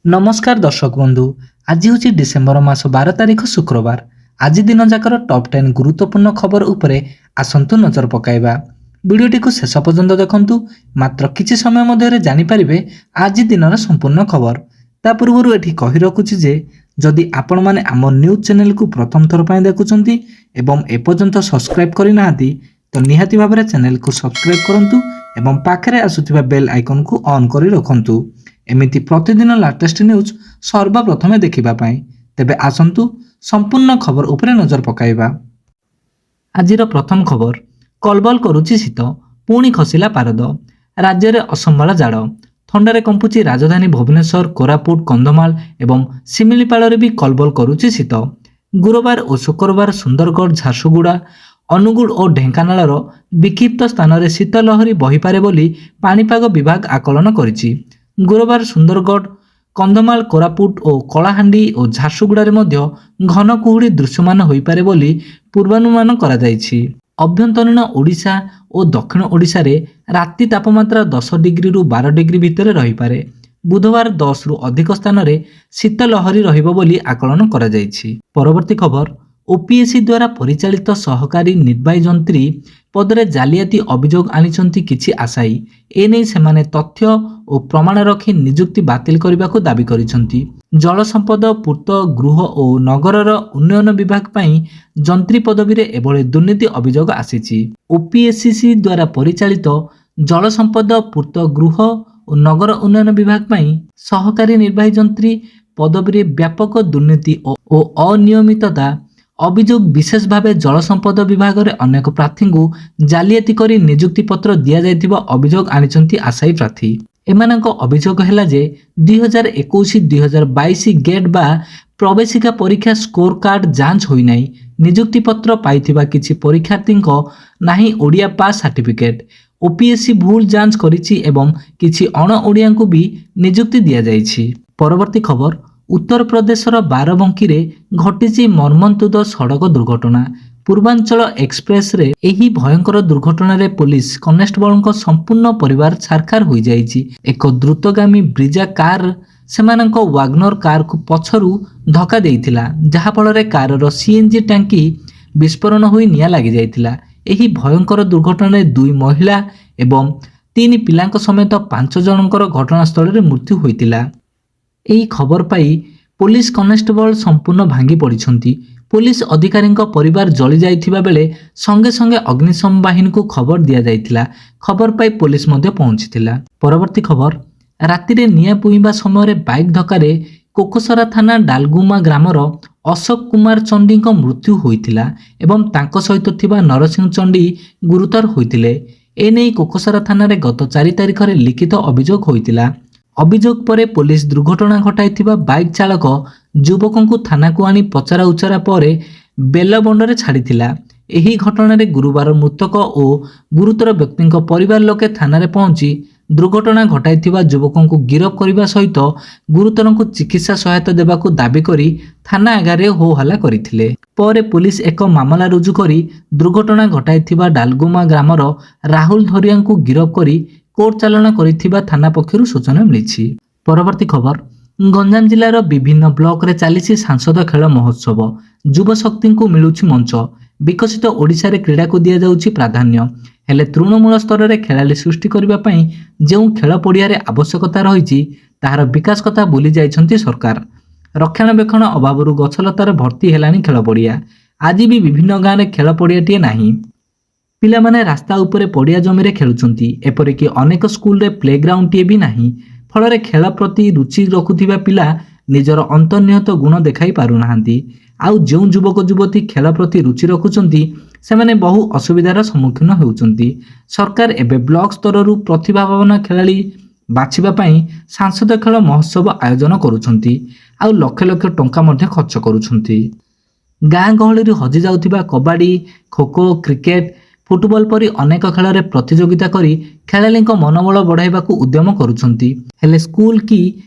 নমস্কার দর্শক বন্ধু। আজি হচ্ছে ডিসেম্বর মাস 12 তারিখ শুক্রবার। আজি দিন যাকর টপ 10 গুরুত্বপূর্ণ খবর উপরে আসন্তু নজর পকাইবা। ভিডিওটিকে শেষ পর্যন্ত দেখন্তু, মাত্র কিছু সময় মধ্যে জানিপারিবে আজি দিনর সম্পূর্ণ খবর। তা পূর্বরু এটি কহি রাখুছি যে যদি আপন মানে আম নিউজ চ্যানেলକୁ প্রথম থর পাই দেখুଛନ୍ତି এবং এপর্যন্ত সবসক্রাইব করে নাহাନ୍ତି তো নিহাতি ভাবে চ্যানেলକୁ সবসক্রাইব করন্তু এবং পাখে আসুଥିବା বেল আইকনକୁ অন করে রাখন্তু। এমিতি প্রতিদিন লাটেস্ট নিউজ সর্বপ্রথমে দেখিবা পাই। তেবে আসন্তু সম্পূর্ণ খবর উপরে নজর পকাইবা। আজির প্রথম খবর, কলবল করুচি শীত, পুଣି খসিলা পারদ। রাজ্যের অসম্ভাଳ ঝাড়, থন্ডারে কম্পুচি রাজধানী ভুবনেশ্বর, কোরাপুট, কন্ধমাল এবং শিমিলিপাଳରେ ବି কলবল করুচি শীত। গুরুবার ও শুক্রবার সুন্দরগড়, ঝারସୁଗୁଡ଼ା, ଅନୁଗୁଳ ଓ ଢେଙ୍କାନାଳର ବିକ୍ଷିପ୍ତ ସ୍ଥାନରେ ଶୀତ ଲହରୀ ବହିପାରେ ବୋଲି ପାଣିପାଗ ବିଭାଗ ଆକଳନ କରିଛି। ଗୁରୁବାର ସୁନ୍ଦରଗଡ଼, କନ୍ଧମାଳ, କୋରାପୁଟ ଓ କଳାହାଣ୍ଡି ଓ ଝାରସୁଗୁଡ଼ାରେ ମଧ୍ୟ ଘନ କୁହୁଡ଼ି ଦୃଶ୍ୟମାନ ହୋଇପାରେ ବୋଲି ପୂର୍ବାନୁମାନ କରାଯାଇଛି। ଅଭ୍ୟନ୍ତରୀଣ ଓଡ଼ିଶା ଓ ଦକ୍ଷିଣ ଓଡ଼ିଶାରେ ରାତି ତାପମାତ୍ରା 10 ଡିଗ୍ରୀରୁ 12 ଡିଗ୍ରୀ ଭିତରେ ରହିପାରେ। ବୁଧବାର 10ରୁ ଅଧିକ ସ୍ଥାନରେ ଶୀତ ଲହରୀ ରହିବ ବୋଲି ଆକଳନ କରାଯାଇଛି। ପରବର୍ତ୍ତୀ ଖବର, ଓପିଏସ୍ସି ଦ୍ୱାରା ପରିଚାଳିତ ସହକାରୀ ନିର୍ବାହୀ ଯନ୍ତ୍ରୀ ପଦରେ ଜାଲିଆତି ଅଭିଯୋଗ ଆଣିଛନ୍ତି କିଛି ଆଶାୟୀ। ଏନେଇ ସେମାନେ ତଥ୍ୟ ଓ ପ୍ରମାଣ ରଖି ନିଯୁକ୍ତି ବାତିଲ କରିବାକୁ ଦାବି କରିଛନ୍ତି। ଜଳସମ୍ପଦ, ପୂର୍ତ୍ତ, ଗୃହ ଓ ନଗରର ଉନ୍ନୟନ ବିଭାଗ ପାଇଁ ଯନ୍ତ୍ରୀ ପଦବୀରେ ଏଭଳି ଦୁର୍ନୀତି ଅଭିଯୋଗ ଆସିଛି। ଓପିଏସ୍ସିସି ଦ୍ୱାରା ପରିଚାଳିତ ଜଳସମ୍ପଦ, ପୂର୍ତ୍ତ, ଗୃହ ଓ ନଗର ଉନ୍ନୟନ ବିଭାଗ ପାଇଁ ସହକାରୀ ନିର୍ବାହୀ ଯନ୍ତ୍ରୀ ପଦବୀରେ ବ୍ୟାପକ ଦୁର୍ନୀତି ଓ ଅନିୟମିତତା ଅଭିଯୋଗ, ବିଶେଷ ଭାବେ ଜଳସମ୍ପଦ ବିଭାଗରେ ଅନେକ ପ୍ରାର୍ଥୀଙ୍କୁ ଜାଲିଆତି କରି ନିଯୁକ୍ତି ପତ୍ର ଦିଆଯାଇଥିବା ଅଭିଯୋଗ ଆଣିଛନ୍ତି ଆଶାୟୀ ପ୍ରାର୍ଥୀ। ଏମାନଙ୍କ ଅଭିଯୋଗ ହେଲା ଯେ 2021-2022 ଗେଟ୍ ବା ପ୍ରବେଶିକା ପରୀକ୍ଷା ସ୍କୋର କାର୍ଡ ଯାଞ୍ଚ ହୋଇନାହିଁ। ନିଯୁକ୍ତି ପତ୍ର ପାଇଥିବା କିଛି ପରୀକ୍ଷାର୍ଥୀଙ୍କ ନାହିଁ ଓଡ଼ିଆ ପାସ୍ ସାର୍ଟିଫିକେଟ୍। ଓପିଏସ୍ସି ଭୁଲ ଯାଞ୍ଚ କରିଛି ଏବଂ କିଛି ଅଣ ଓଡ଼ିଆଙ୍କୁ ବି ନିଯୁକ୍ତି ଦିଆଯାଇଛି। ପରବର୍ତ୍ତୀ ଖବର, ଉତ୍ତରପ୍ରଦେଶର ବାରବଙ୍କିରେ ଘଟିଛି ମର୍ମନ୍ତୁଦ ସଡ଼କ ଦୁର୍ଘଟଣା। ପୂର୍ବାଞ୍ଚଳ ଏକ୍ସପ୍ରେସରେ ଏହି ଭୟଙ୍କର ଦୁର୍ଘଟଣାରେ ପୋଲିସ କନେଷ୍ଟବଳଙ୍କ ସମ୍ପୂର୍ଣ୍ଣ ପରିବାର ଛାରଖାର ହୋଇଯାଇଛି। ଏକ ଦ୍ରୁତଗାମୀ ବ୍ରିଜା କାର ସେମାନଙ୍କ ୱାଗନର କାରକୁ ପଛରୁ ଧକ୍କା ଦେଇଥିଲା, ଯାହାଫଳରେ କାରର ସିଏନ୍ଜି ଟାଙ୍କି ବିସ୍ଫୋରଣ ହୋଇ ନିଆଁ ଲାଗିଯାଇଥିଲା। ଏହି ଭୟଙ୍କର ଦୁର୍ଘଟଣାରେ 2 ମହିଳା ଏବଂ 3 ପିଲାଙ୍କ ସମେତ 5 ଜଣଙ୍କର ଘଟଣାସ୍ଥଳରେ ମୃତ୍ୟୁ ହୋଇଥିଲା। ଏହି ଖବର ପାଇ ପୋଲିସ କନେଷ୍ଟବଳ ସମ୍ପୂର୍ଣ୍ଣ ଭାଙ୍ଗି ପଡ଼ିଛନ୍ତି। ପୋଲିସ ଅଧିକାରୀଙ୍କ ପରିବାର ଜଳି ଯାଇଥିବା ବେଳେ ସଙ୍ଗେ ସଙ୍ଗେ ଅଗ୍ନିଶମ ବାହିନୀକୁ ଖବର ଦିଆଯାଇଥିଲା। ଖବର ପାଇ ପୋଲିସ ମଧ୍ୟ ପହଞ୍ଚିଥିଲା। ପରବର୍ତ୍ତୀ ଖବର, ରାତିରେ ନିଆଁ ପୁଇଁବା ସମୟରେ ବାଇକ୍ ଧକ୍କାରେ କୋକସରା ଥାନା ଡାଲଗୁମା ଗ୍ରାମର ଅଶୋକ କୁମାର ଚଣ୍ଡୀଙ୍କ ମୃତ୍ୟୁ ହୋଇଥିଲା ଏବଂ ତାଙ୍କ ସହିତ ଥିବା ନରସିଂହ ଚଣ୍ଡୀ ଗୁରୁତର ହୋଇଥିଲେ। ଏନେଇ କୋକସରା ଥାନାରେ ଗତ 4 ତାରିଖରେ ଲିଖିତ ଅଭିଯୋଗ ହୋଇଥିଲା। ଅଭିଯୋଗ ପରେ ପୋଲିସ ଦୁର୍ଘଟଣା ଘଟାଇଥିବା ବାଇକ୍ ଚାଳକ ଯୁବକଙ୍କୁ ଥାନାକୁ ଆଣି ପଚରା ଉଚରା ପରେ ବେଲବଣ୍ଡରେ ଛାଡ଼ିଥିଲା। ଏହି ଘଟଣାରେ ଗୁରୁବାର ମୃତକ ଓ ଗୁରୁତର ବ୍ୟକ୍ତିଙ୍କ ପରିବାର ଲୋକେ ଥାନାରେ ପହଞ୍ଚି ଦୁର୍ଘଟଣା ଘଟାଇଥିବା ଯୁବକଙ୍କୁ ଗିରଫ କରିବା ସହିତ ଗୁରୁତରଙ୍କୁ ଚିକିତ୍ସା ସହାୟତା ଦେବାକୁ ଦାବି କରି ଥାନା ଆଗରେ ହୋ ହଲ୍ଲା କରିଥିଲେ। ପରେ ପୋଲିସ ଏକ ମାମଲା ରୁଜୁ କରି ଦୁର୍ଘଟଣା ଘଟାଇଥିବା ଡାଲଗୁମା ଗ୍ରାମର ରାହୁଲ ଧରିଆଙ୍କୁ ଗିରଫ କରି କୋର୍ଟ ଚାଲାଣ କରିଥିବା ଥାନା ପକ୍ଷରୁ ସୂଚନା ମିଳିଛି। ପରବର୍ତ୍ତୀ ଖବର, ଗଞ୍ଜାମ ଜିଲ୍ଲାର ବିଭିନ୍ନ ବ୍ଲକରେ ଚାଲିଛି ସାଂସଦ ଖେଳ ମହୋତ୍ସବ। ଯୁବଶକ୍ତିଙ୍କୁ ମିଳୁଛି ମଞ୍ଚ। ବିକଶିତ ଓଡ଼ିଶାରେ କ୍ରୀଡ଼ାକୁ ଦିଆଯାଉଛି ପ୍ରାଧାନ୍ୟ, ହେଲେ ତୃଣମୂଳ ସ୍ତରରେ ଖେଳାଳି ସୃଷ୍ଟି କରିବା ପାଇଁ ଯେଉଁ ଖେଳ ପଡ଼ିଆରେ ଆବଶ୍ୟକତା ରହିଛି ତାହାର ବିକାଶ କଥା ଭୁଲି ଯାଇଛନ୍ତି ସରକାର। ରକ୍ଷଣାବେକ୍ଷଣ ଅଭାବରୁ ଗଛଲତାରେ ଭର୍ତ୍ତି ହେଲାଣି ଖେଳ ପଡ଼ିଆ। ଆଜି ବି ବିଭିନ୍ନ ଗାଁରେ ଖେଳ ପଡ଼ିଆଟିଏ ନାହିଁ। ପିଲାମାନେ ରାସ୍ତା ଉପରେ ପଡ଼ିଆ ଜମିରେ ଖେଳୁଛନ୍ତି। ଏପରିକି ଅନେକ ସ୍କୁଲରେ ପ୍ଲେଗ୍ରାଉଣ୍ଡଟିଏ ବି ନାହିଁ। ଫଳରେ ଖେଳ ପ୍ରତି ରୁଚି ରଖୁଥିବା ପିଲା ନିଜର ଅନ୍ତର୍ନିହିତ ଗୁଣ ଦେଖାଇ ପାରୁନାହାନ୍ତି। ଆଉ ଯେଉଁ ଯୁବକ ଯୁବତୀ ଖେଳ ପ୍ରତି ରୁଚି ରଖୁଛନ୍ତି ସେମାନେ ବହୁ ଅସୁବିଧାର ସମ୍ମୁଖୀନ ହେଉଛନ୍ତି। ସରକାର ଏବେ ବ୍ଲକ ସ୍ତରରୁ ପ୍ରତିଭାବାନ ଖେଳାଳି ବାଛିବା ପାଇଁ ସାଂସଦ ଖେଳ ମହୋତ୍ସବ ଆୟୋଜନ କରୁଛନ୍ତି। ଆଉ ଲକ୍ଷ ଲକ୍ଷ ଟଙ୍କା ମଧ୍ୟ ଖର୍ଚ୍ଚ କରୁଛନ୍ତି। ଗାଁ ଗହଳିରୁ ହଜି ଯାଉଥିବା କବାଡ଼ି, ଖୋଖୋ, କ୍ରିକେଟ, ଫୁଟବଲ ପରି ଅନେକ ଖେଳରେ ପ୍ରତିଯୋଗିତା କରି ଖେଳାଳିଙ୍କ ମନୋବଳ ବଢ଼ାଇବାକୁ ଉଦ୍ୟମ କରୁଛନ୍ତି। ହେଲେ ସ୍କୁଲ କି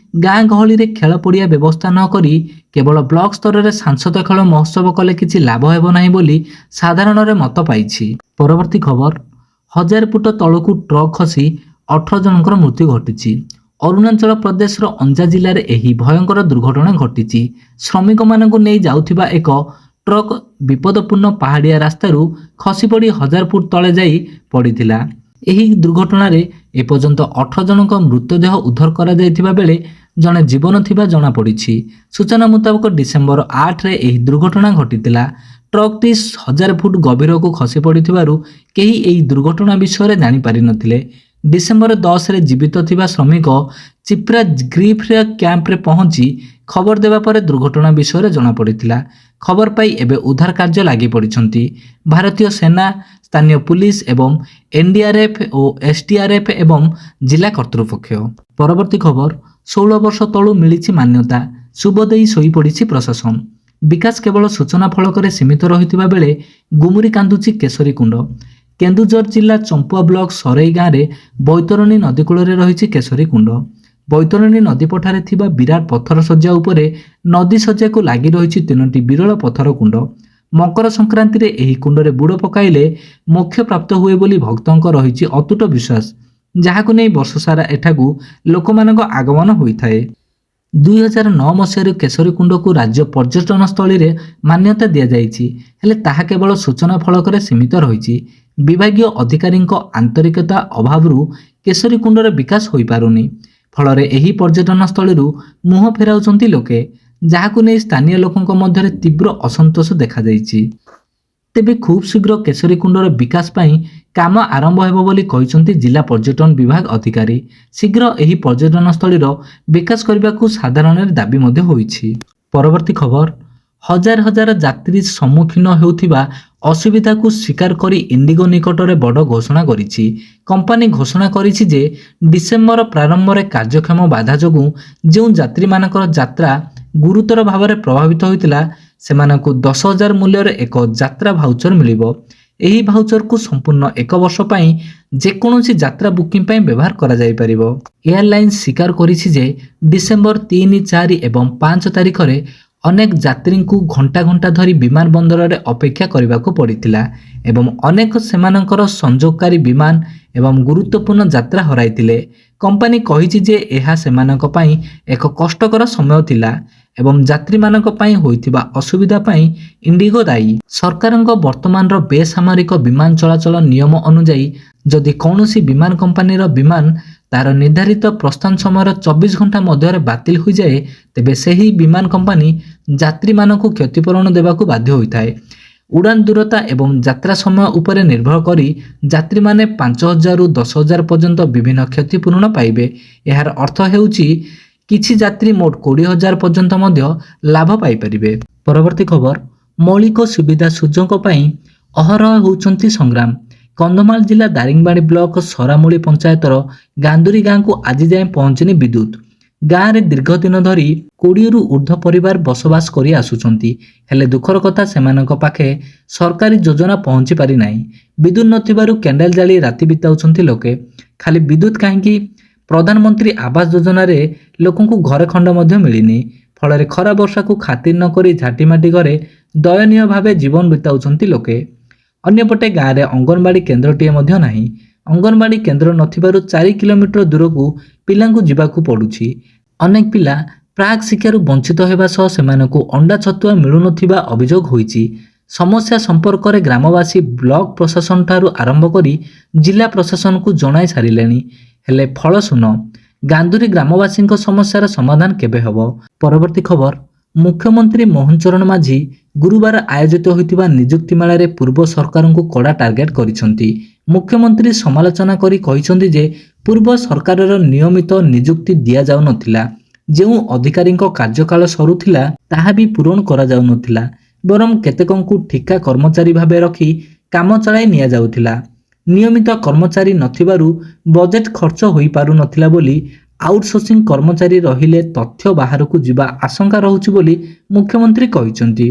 ଗାଁ ଗହଳିରେ ଖେଳ ପଡ଼ିଆ ବ୍ୟବସ୍ଥା ନ କରି କେବଳ ବ୍ଲକ ସ୍ତରରେ ସାଂସଦ ଖେଳ ମହୋତ୍ସବ କଲେ କିଛି ଲାଭ ହେବ ନାହିଁ ବୋଲି ସାଧାରଣରେ ମତ ପାଇଛି। ପରବର୍ତ୍ତୀ ଖବର, 1000 ଫୁଟ ତଳକୁ ଟ୍ରକ୍ ଖସି 18 ଜଣଙ୍କର ମୃତ୍ୟୁ ଘଟିଛି। ଅରୁଣାଚଳ ପ୍ରଦେଶର ଅଞ୍ଜା ଜିଲ୍ଲାରେ ଏହି ଭୟଙ୍କର ଦୁର୍ଘଟଣା ଘଟିଛି। ଶ୍ରମିକମାନଙ୍କୁ ନେଇ ଯାଉଥିବା ଏକ ଟ୍ରକ୍ ବିପଦପୂର୍ଣ୍ଣ ପାହାଡ଼ିଆ ରାସ୍ତାରୁ ଖସିପଡ଼ି 1000 ଫୁଟ ତଳେ ଯାଇ ପଡ଼ିଥିଲା। ଏହି ଦୁର୍ଘଟଣାରେ ଏପର୍ଯ୍ୟନ୍ତ 18 ଜଣଙ୍କ ମୃତଦେହ ଉଦ୍ଧାର କରାଯାଇଥିବା ବେଳେ ଜଣେ ଜୀବନ ଥିବା ଜଣାପଡ଼ିଛି। ସୂଚନା ମୁତାବକ ଡିସେମ୍ବର 8ରେ ଏହି ଦୁର୍ଘଟଣା ଘଟିଥିଲା। ଟ୍ରକ୍ଟି 1000 ଫୁଟ ଗଭୀରକୁ ଖସି ପଡ଼ିଥିବାରୁ କେହି ଏହି ଦୁର୍ଘଟଣା ବିଷୟରେ ଜାଣିପାରିନଥିଲେ। ଡିସେମ୍ବର 10ରେ ଜୀବିତ ଥିବା ଶ୍ରମିକ ଚିପ୍ରା ଗ୍ରିଫ୍ରେ କ୍ୟାମ୍ପରେ ପହଞ୍ଚି ଖବର ଦେବା ପରେ ଦୁର୍ଘଟଣା ବିଷୟରେ ଜଣାପଡ଼ିଥିଲା। ଖବର ପାଇ ଏବେ ଉଦ୍ଧାର କାର୍ଯ୍ୟ ଲାଗି ପଡ଼ିଛନ୍ତି ଭାରତୀୟ ସେନା, ସ୍ଥାନୀୟ ପୁଲିସ ଏବଂ ଏନଡିଆରଏଫ୍ ଓ ଏସଡିଆରଏଫ୍ ଏବଂ ଜିଲ୍ଲା କର୍ତ୍ତୃପକ୍ଷ। ପରବର୍ତ୍ତୀ ଖବର, 16 ବର୍ଷ ତଳୁ ମିଳିଛି ମାନ୍ୟତା, ଶୁଭ ଦେଇ ଶୋଇପଡ଼ିଛି ପ୍ରଶାସନ। ବିକାଶ କେବଳ ସୂଚନା ଫଳକରେ ସୀମିତ ରହିଥିବା ବେଳେ ଗୁମୁରି କାନ୍ଦୁଛି କେଶରୀ କୁଣ୍ଡ। କେନ୍ଦୁଝର ଜିଲ୍ଲା ଚମ୍ପୁଆ ବ୍ଲକ ସରେଇ ଗାଁରେ ବୈତରଣୀ ନଦୀ କୂଳରେ ରହିଛି କେଶରୀ କୁଣ୍ଡ। ବୈତରଣୀ ନଦୀପଠାରେ ଥିବା ବିରାଟ ପଥର ଶଯ୍ୟା ଉପରେ ନଦୀ ଶଯ୍ୟାକୁ ଲାଗି ରହିଛି 3ଟି ବିରଳ ପଥର କୁଣ୍ଡ। ମକର ସଂକ୍ରାନ୍ତିରେ ଏହି କୁଣ୍ଡରେ ବୁଡ଼ ପକାଇଲେ ମୋକ୍ଷ ପ୍ରାପ୍ତ ହୁଏ ବୋଲି ଭକ୍ତଙ୍କ ରହିଛି ଅତୁଟ ବିଶ୍ୱାସ, ଯାହାକୁ ନେଇ ବର୍ଷସାରା ଏଠାକୁ ଲୋକମାନଙ୍କ ଆଗମନ ହୋଇଥାଏ। 2009 ମସିହାରୁ କେଶରୀ କୁଣ୍ଡକୁ ରାଜ୍ୟ ପର୍ଯ୍ୟଟନ ସ୍ଥଳୀରେ ମାନ୍ୟତା ଦିଆଯାଇଛି, ହେଲେ ତାହା କେବଳ ସୂଚନା ଫଳକରେ ସୀମିତ ରହିଛି। ବିଭାଗୀୟ ଅଧିକାରୀଙ୍କ ଆନ୍ତରିକତା ଅଭାବରୁ କେଶରୀ କୁଣ୍ଡର ବିକାଶ ହୋଇପାରୁନି। ଫଳରେ ଏହି ପର୍ଯ୍ୟଟନ ସ୍ଥଳୀରୁ ମୁହଁ ଫେରାଉଛନ୍ତି ଲୋକେ, ଯାହାକୁ ନେଇ ସ୍ଥାନୀୟ ଲୋକଙ୍କ ମଧ୍ୟରେ ତୀବ୍ର ଅସନ୍ତୋଷ ଦେଖାଯାଇଛି। ତେବେ ଖୁବ୍ ଶୀଘ୍ର କେଶରୀ କୁଣ୍ଡର ବିକାଶ ପାଇଁ କାମ ଆରମ୍ଭ ହେବ ବୋଲି କହିଛନ୍ତି ଜିଲ୍ଲା ପର୍ଯ୍ୟଟନ ବିଭାଗ ଅଧିକାରୀ। ଶୀଘ୍ର ଏହି ପର୍ଯ୍ୟଟନ ସ୍ଥଳୀର ବିକାଶ କରିବାକୁ ସାଧାରଣରେ ଦାବି ମଧ୍ୟ ହୋଇଛି। ପରବର୍ତ୍ତୀ ଖବର, ହଜାର ହଜାର ଯାତ୍ରୀ ସମ୍ମୁଖୀନ ହେଉଥିବା ଅସୁବିଧାକୁ ସ୍ୱୀକାର କରି ଇଣ୍ଡିଗୋ ନିକଟରେ ବଡ଼ ଘୋଷଣା କରିଛି। କମ୍ପାନୀ ଘୋଷଣା କରିଛି ଯେ ଡିସେମ୍ବର ପ୍ରାରମ୍ଭରେ କାର୍ଯ୍ୟକ୍ଷମ ବାଧା ଯୋଗୁଁ ଯେଉଁ ଯାତ୍ରୀମାନଙ୍କର ଯାତ୍ରା ଗୁରୁତର ଭାବରେ ପ୍ରଭାବିତ ହୋଇଥିଲା ସେମାନଙ୍କୁ 10,000 ମୂଲ୍ୟର ଏକ ଯାତ୍ରା ଭାଉଚର ମିଳିବ। ଏହି ଭାଉଚରକୁ ସମ୍ପୂର୍ଣ୍ଣ 1 ବର୍ଷ ପାଇଁ ଯେକୌଣସି ଯାତ୍ରା ବୁକିଂ ପାଇଁ ବ୍ୟବହାର କରାଯାଇପାରିବ। ଏୟାରଲାଇନ୍ସ ସ୍ୱୀକାର କରିଛି ଯେ ଡିସେମ୍ବର 3, 4 ଏବଂ 5 ତାରିଖରେ ଅନେକ ଯାତ୍ରୀଙ୍କୁ ଘଣ୍ଟା ଘଣ୍ଟା ଧରି ବିମାନ ବନ୍ଦରରେ ଅପେକ୍ଷା କରିବାକୁ ପଡ଼ିଥିଲା ଏବଂ ଅନେକ ସେମାନଙ୍କର ସଂଯୋଗକାରୀ ବିମାନ ଏବଂ ଗୁରୁତ୍ୱପୂର୍ଣ୍ଣ ଯାତ୍ରା ହରାଇଥିଲେ। କମ୍ପାନୀ କହିଛି ଯେ ଏହା ସେମାନଙ୍କ ପାଇଁ ଏକ କଷ୍ଟକର ସମୟ ଥିଲା ଏବଂ ଯାତ୍ରୀମାନଙ୍କ ପାଇଁ ହୋଇଥିବା ଅସୁବିଧା ପାଇଁ ଇଣ୍ଡିଗୋ ଦାୟୀ। ସରକାରଙ୍କ ବର୍ତ୍ତମାନର ବେସାମରିକ ବିମାନ ଚଳାଚଳ ନିୟମ ଅନୁଯାୟୀ ଯଦି କୌଣସି ବିମାନ କମ୍ପାନୀର ବିମାନ ତାର ନିର୍ଦ୍ଧାରିତ ପ୍ରସ୍ଥାନ ସମୟର 24 ଘଣ୍ଟା ମଧ୍ୟରେ ବାତିଲ ହୋଇଯାଏ, ତେବେ ସେହି ବିମାନ କମ୍ପାନୀ ଯାତ୍ରୀମାନଙ୍କୁ କ୍ଷତିପୂରଣ ଦେବାକୁ ବାଧ୍ୟ ହୋଇଥାଏ। ଉଡ଼ାନ ଦୂରତା ଏବଂ ଯାତ୍ରା ସମୟ ଉପରେ ନିର୍ଭର କରି ଯାତ୍ରୀମାନେ 5,000ରୁ 10,000 ପର୍ଯ୍ୟନ୍ତ ବିଭିନ୍ନ କ୍ଷତିପୂରଣ ପାଇବେ। ଏହାର ଅର୍ଥ ହେଉଛି କିଛି ଯାତ୍ରୀ ମୋଟ 20,000 ପର୍ଯ୍ୟନ୍ତ ମଧ୍ୟ ଲାଭ ପାଇପାରିବେ। ପରବର୍ତ୍ତୀ ଖବର, ମୌଳିକ ସୁବିଧା ସୁଯୋଗ ପାଇଁ ଅହରହ ହେଉଛନ୍ତି ସଂଗ୍ରାମ। କନ୍ଧମାଳ ଜିଲ୍ଲା ଦାରିଙ୍ଗବାଡ଼ି ବ୍ଲକ ସରାମୁଳି ପଞ୍ଚାୟତର ଗାନ୍ଦୁରୀ ଗାଁକୁ ଆଜି ଯାଏଁ ପହଞ୍ଚିନି ବିଦ୍ୟୁତ। ଗାଁରେ ଦୀର୍ଘ ଦିନ ଧରି 20ରୁ ଉର୍ଦ୍ଧ୍ୱ ପରିବାର ବସବାସ କରି ଆସୁଛନ୍ତି, ହେଲେ ଦୁଃଖର କଥା ସେମାନଙ୍କ ପାଖେ ସରକାରୀ ଯୋଜନା ପହଞ୍ଚି ପାରିନାହିଁ। ବିଦ୍ୟୁତ ନଥିବାରୁ କ୍ୟାଣ୍ଡେଲ ଜାଳି ରାତି ବିତାଉଛନ୍ତି ଲୋକେ। ଖାଲି ବିଦ୍ୟୁତ କାହିଁକି, ପ୍ରଧାନମନ୍ତ୍ରୀ ଆବାସ ଯୋଜନାରେ ଲୋକଙ୍କୁ ଘରେ ଖଣ୍ଡ ମଧ୍ୟ ମିଳିନି। ଫଳରେ ଖରା ବର୍ଷାକୁ ଖାତିର ନ କରି ଝାଟିମାଟି ଘରେ ଦୟନୀୟ ଭାବେ ଜୀବନ ବିତାଉଛନ୍ତି ଲୋକେ। ଅନ୍ୟପଟେ ଗାଁରେ ଅଙ୍ଗନବାଡ଼ି କେନ୍ଦ୍ରଟିଏ ମଧ୍ୟ ନାହିଁ। ଅଙ୍ଗନବାଡ଼ି କେନ୍ଦ୍ର ନଥିବାରୁ 4 କିଲୋମିଟର ଦୂରକୁ ପିଲାଙ୍କୁ ଯିବାକୁ ପଡ଼ୁଛି। ଅନେକ ପିଲା ପ୍ରାକ୍ ଶିକ୍ଷାରୁ ବଞ୍ଚିତ ହେବା ସହ ସେମାନଙ୍କୁ ଅଣ୍ଡା ଛତୁଆ ମିଳୁନଥିବା ଅଭିଯୋଗ ହୋଇଛି। ସମସ୍ୟା ସମ୍ପର୍କରେ ଗ୍ରାମବାସୀ ବ୍ଲକ ପ୍ରଶାସନଠାରୁ ଆରମ୍ଭ କରି ଜିଲ୍ଲା ପ୍ରଶାସନକୁ ଜଣାଇ ସାରିଲେଣି, ହେଲେ ଫଳ ଶୂନ। ଗାନ୍ଦୁରୀ ଗ୍ରାମବାସୀଙ୍କ ସମସ୍ୟାର ସମାଧାନ କେବେ ହେବ? ପରବର୍ତ୍ତୀ ଖବର, ମୁଖ୍ୟମନ୍ତ୍ରୀ ମୋହନ ଚରଣ ମାଝୀ ଗୁରୁବାର ଆୟୋଜିତ ହୋଇଥିବା ନିଯୁକ୍ତି ମେଳାରେ ପୂର୍ବ ସରକାରଙ୍କୁ କଡ଼ା ଟାର୍ଗେଟ କରିଛନ୍ତି। ମୁଖ୍ୟମନ୍ତ୍ରୀ ସମାଲୋଚନା କରି କହିଛନ୍ତି ଯେ ପୂର୍ବ ସରକାରର ନିୟମିତ ନିଯୁକ୍ତି ଦିଆଯାଉନଥିଲା। ଯେଉଁ ଅଧିକାରୀଙ୍କ କାର୍ଯ୍ୟକାଳ ସରୁଥିଲା ତାହା ବି ପୂରଣ କରାଯାଉନଥିଲା, ବରଂ କେତେକଙ୍କୁ ଠିକା କର୍ମଚାରୀ ଭାବେ ରଖି କାମ ଚଳାଇ ନିଆଯାଉଥିଲା। ନିୟମିତ କର୍ମଚାରୀ ନଥିବାରୁ ବଜେଟ୍ ଖର୍ଚ୍ଚ ହୋଇପାରୁନଥିଲା ବୋଲି ଆଉଟସୋର୍ସିଂ କର୍ମଚାରୀ ରହିଲେ ତଥ୍ୟ ବାହାରକୁ ଯିବା ଆଶଙ୍କା ରହୁଛି ବୋଲି ମୁଖ୍ୟମନ୍ତ୍ରୀ କହିଛନ୍ତି।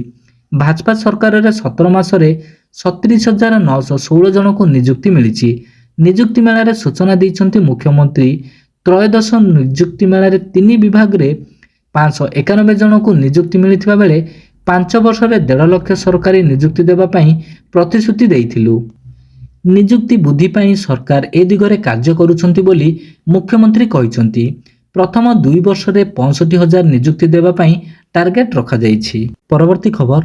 ଭାଜପା ସରକାରରେ 17 ମାସରେ 37,916 ଜଣଙ୍କୁ ନିଯୁକ୍ତି ମିଳିଛି। ନିଯୁକ୍ତି ମେଳାରେ ସୂଚନା ଦେଇଛନ୍ତି ମୁଖ୍ୟମନ୍ତ୍ରୀ। ତ୍ରୟୋଦଶ ନିଯୁକ୍ତି ମେଳାରେ 3 ବିଭାଗରେ 591 ଜଣଙ୍କୁ ନିଯୁକ୍ତି ମିଳିଥିବା ବେଳେ 5 ବର୍ଷରେ 1.5 ଲକ୍ଷ ସରକାରୀ ନିଯୁକ୍ତି ଦେବା ପାଇଁ ପ୍ରତିଶ୍ରୁତି ଦେଇଥିଲୁ। ନିଯୁକ୍ତି ବୃଦ୍ଧି ପାଇଁ ସରକାର ଏ ଦିଗରେ କାର୍ଯ୍ୟ କରୁଛନ୍ତି ବୋଲି ମୁଖ୍ୟମନ୍ତ୍ରୀ କହିଛନ୍ତି। ପ୍ରଥମ 2 ବର୍ଷରେ 65,000 ନିଯୁକ୍ତି ଦେବା ପାଇଁ ଟାର୍ଗେଟ ରଖାଯାଇଛି। ପରବର୍ତ୍ତୀ ଖବର,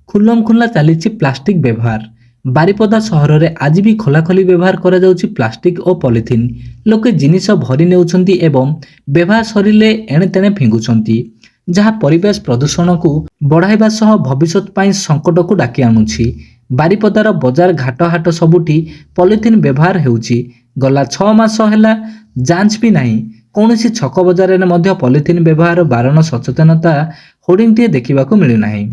ଖୁଲମଖୁଲା ଚାଲିଛି ପ୍ଲାଷ୍ଟିକ ବ୍ୟବହାର। ବାରିପଦା ସହରରେ ଆଜି ବି ଖୋଲାଖୋଲି ବ୍ୟବହାର କରାଯାଉଛି ପ୍ଲାଷ୍ଟିକ ଓ ପଲିଥିନ୍। ଲୋକେ ଜିନିଷ ଭରି ନେଉଛନ୍ତି ଏବଂ ବ୍ୟବହାର ସରିଲେ ଏଣେତେଣେ ଫିଙ୍ଗୁଛନ୍ତି, ଯାହା ପରିବେଶ ପ୍ରଦୂଷଣକୁ ବଢ଼ାଇବା ସହ ଭବିଷ୍ୟତ ପାଇଁ ସଙ୍କଟକୁ ଡାକି ଆଣୁଛି। ବାରିପଦାର ବଜାର ଘାଟହାଟ ସବୁଠି ପଲିଥିନ୍ ବ୍ୟବହାର ହେଉଛି। ଗଲା 6 ମାସ ହେଲା ଯାଞ୍ଚ ବି ନାହିଁ। କୌଣସି ଛକ ବଜାରରେ ମଧ୍ୟ ପଲିଥିନ୍ ବ୍ୟବହାର ବାରଣ ସଚେତନତା ହୋର୍ଡିଂଟିଏ ଦେଖିବାକୁ ମିଳୁନାହିଁ।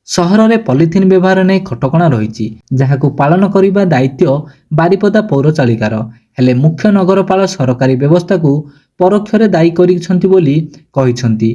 ସହରରେ ପଲିଥିନ୍ ବ୍ୟବହାର ନେଇ କଟକଣା ରହିଛି, ଯାହାକୁ ପାଳନ କରିବା ଦାୟିତ୍ୱ ବାରିପଦା ପୌରପାଳିକାର। ହେଲେ ମୁଖ୍ୟ ନଗରପାଳ ସରକାରୀ ବ୍ୟବସ୍ଥାକୁ ପରୋକ୍ଷରେ ଦାୟୀ କରିଛନ୍ତି ବୋଲି କହିଛନ୍ତି।